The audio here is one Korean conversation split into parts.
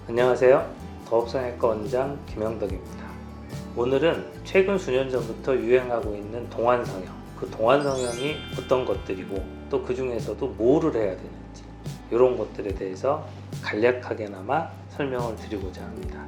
안녕하세요. 더업성형외과 원장 김영덕입니다. 오늘은 최근 수년 전부터 유행하고 있는 동안성형, 그 동안성형이 어떤 것들이고 또 그 중에서도 뭐를 해야 되는지 이런 것들에 대해서 간략하게나마 설명을 드리고자 합니다.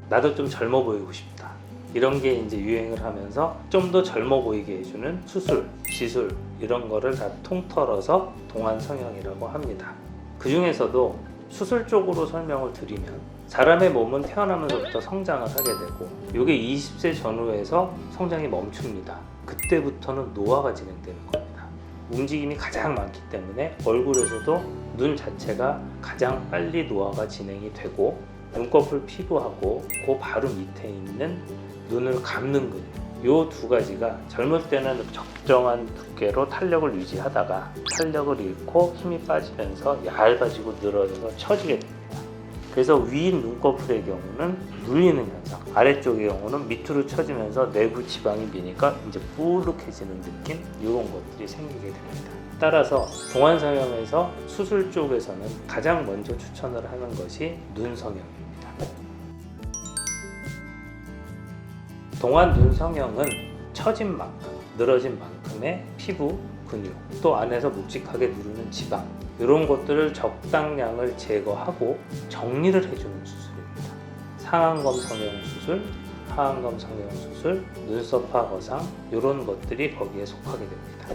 나도 좀 젊어 보이고 싶다. 이런 게 이제 유행을 하면서 좀 더 젊어 보이게 해주는 수술, 시술 이런 거를 다 통틀어서 동안성형이라고 합니다. 그 중에서도 수술 쪽으로 설명을 드리면 사람의 몸은 태어나면서부터 성장을 하게 되고 이게 20세 전후에서 성장이 멈춥니다. 그때부터는 노화가 진행되는 겁니다. 움직임이 가장 많기 때문에 얼굴에서도 눈 자체가 가장 빨리 노화가 진행이 되고 눈꺼풀 피부하고 그 바로 밑에 있는 눈을 감는 근육, 이 두 가지가 젊을 때는 적정한 두께로 탄력을 유지하다가 탄력을 잃고 힘이 빠지면서 얇아지고 늘어져서 처지게 됩니다. 그래서 위 눈꺼풀의 경우는 눌리는 현상, 아래쪽의 경우는 밑으로 처지면서 내부 지방이 미니까 이제 뿌르해지는 느낌, 이런 것들이 생기게 됩니다. 따라서 동안성형에서 수술 쪽에서는 가장 먼저 추천을 하는 것이 눈성형입니다. 동안 눈성형은 처진 만큼, 늘어진 만큼의 피부, 근육, 또 안에서 묵직하게 누르는 지방 이런 것들을 적당량을 제거하고 정리를 해주는 수술입니다. 상안검 성형 수술, 하안검 성형 수술, 눈썹화 거상 이런 것들이 거기에 속하게 됩니다.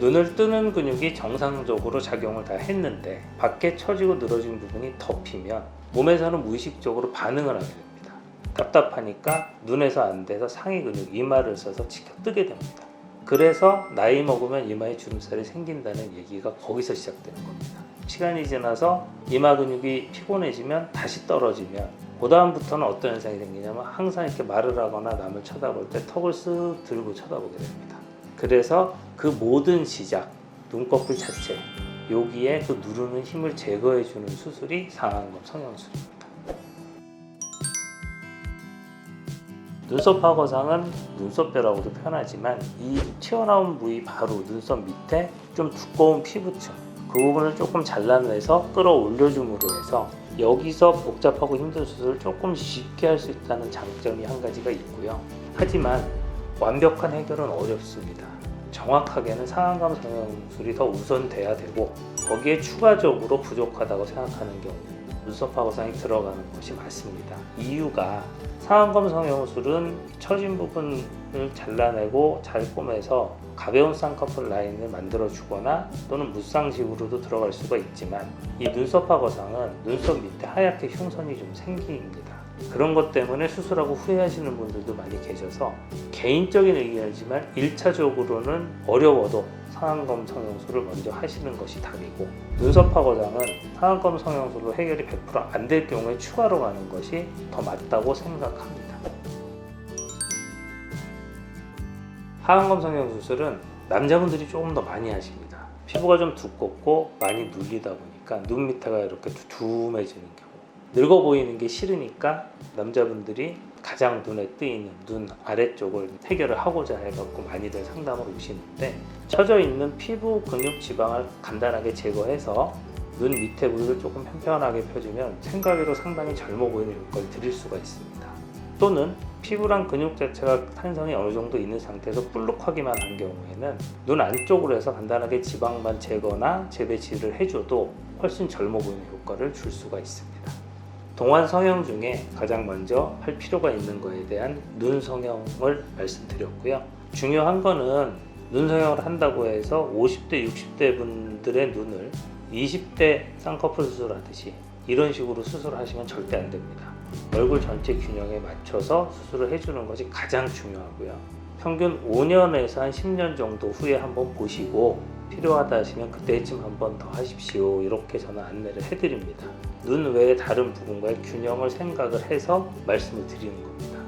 눈을 뜨는 근육이 정상적으로 작용을 다 했는데 밖에 처지고 늘어진 부분이 덮이면 몸에서는 무의식적으로 반응을 하게 됩니다. 답답하니까 눈에서 안 돼서 상위 근육, 이마를 써서 치켜 뜨게 됩니다. 그래서 나이 먹으면 이마에 주름살이 생긴다는 얘기가 거기서 시작되는 겁니다. 시간이 지나서 이마 근육이 피곤해지면 다시 떨어지면 그 다음부터는 어떤 현상이 생기냐면 항상 이렇게 말을 하거나 남을 쳐다볼 때 턱을 쓱 들고 쳐다보게 됩니다. 그래서 그 모든 시작, 눈꺼풀 자체, 여기에 그 누르는 힘을 제거해주는 수술이 상안검 성형술입니다. 눈썹화 거상은 눈썹뼈라고도 표현하지만 이 튀어나온 부위 바로 눈썹 밑에 좀 두꺼운 피부층, 그 부분을 조금 잘라내서 끌어올려줌으로 해서 여기서 복잡하고 힘든 수술을 조금 쉽게 할 수 있다는 장점이 한 가지가 있고요. 하지만 완벽한 해결은 어렵습니다. 정확하게는 상안검 성형술이 더 우선돼야 되고 거기에 추가적으로 부족하다고 생각하는 경우는 눈썹화 거상이 들어가는 것이 맞습니다. 이유가 상안검 성형술은 처진 부분을 잘라내고 잘 꼬매서 가벼운 쌍꺼풀 라인을 만들어주거나 또는 무쌍식으로도 들어갈 수가 있지만 이 눈썹화 거상은 눈썹 밑에 하얗게 흉선이 좀 생깁니다. 그런 것 때문에 수술하고 후회하시는 분들도 많이 계셔서 개인적인 의견이지만 1차적으로는 어려워도 상안검 성형술을 먼저 하시는 것이 답이고 눈썹화 거상은 상안검 성형술로 해결이 100% 안 될 경우에 추가로 가는 것이 더 맞다고 생각합니다. 하안검 성형수술은 남자분들이 조금 더 많이 하십니다. 피부가 좀 두껍고 많이 눌리다 보니까 눈 밑에가 이렇게 두툼해지는 경우, 늙어 보이는 게 싫으니까 남자분들이 가장 눈에 뜨이는 눈 아래쪽을 해결을 하고자 해갖고 많이들 상담을 오시는데 처져 있는 피부, 근육, 지방을 간단하게 제거해서 눈 밑에 부위를 조금 편편하게 펴주면 생각외로 상당히 젊어 보이는 효과를 드릴 수가 있습니다. 또는 피부랑 근육 자체가 탄성이 어느 정도 있는 상태에서 볼록하기만 한 경우에는 눈 안쪽으로 해서 간단하게 지방만 제거나 재배치를 해줘도 훨씬 젊어 보이는 효과를 줄 수가 있습니다. 동안 성형 중에 가장 먼저 할 필요가 있는 거에 대한 눈 성형을 말씀드렸고요. 중요한 거는 눈 성형을 한다고 해서 50대, 60대 분들의 눈을 20대 쌍꺼풀 수술하듯이 이런 식으로 수술하시면 절대 안 됩니다. 얼굴 전체 균형에 맞춰서 수술을 해주는 것이 가장 중요하고요. 평균 5년에서 한 10년 정도 후에 한번 보시고 필요하다 하시면 그때쯤 한 번 더 하십시오. 이렇게 저는 안내를 해드립니다. 눈 외의 다른 부분과의 균형을 생각을 해서 말씀을 드리는 겁니다.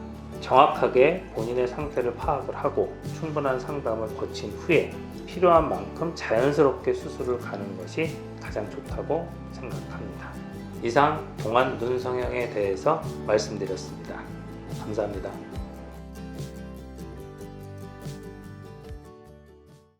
정확하게 본인의 상태를 파악을 하고 충분한 상담을 거친 후에 필요한 만큼 자연스럽게 수술을 가는 것이 가장 좋다고 생각합니다. 이상 동안 눈 성형에 대해서 말씀드렸습니다. 감사합니다.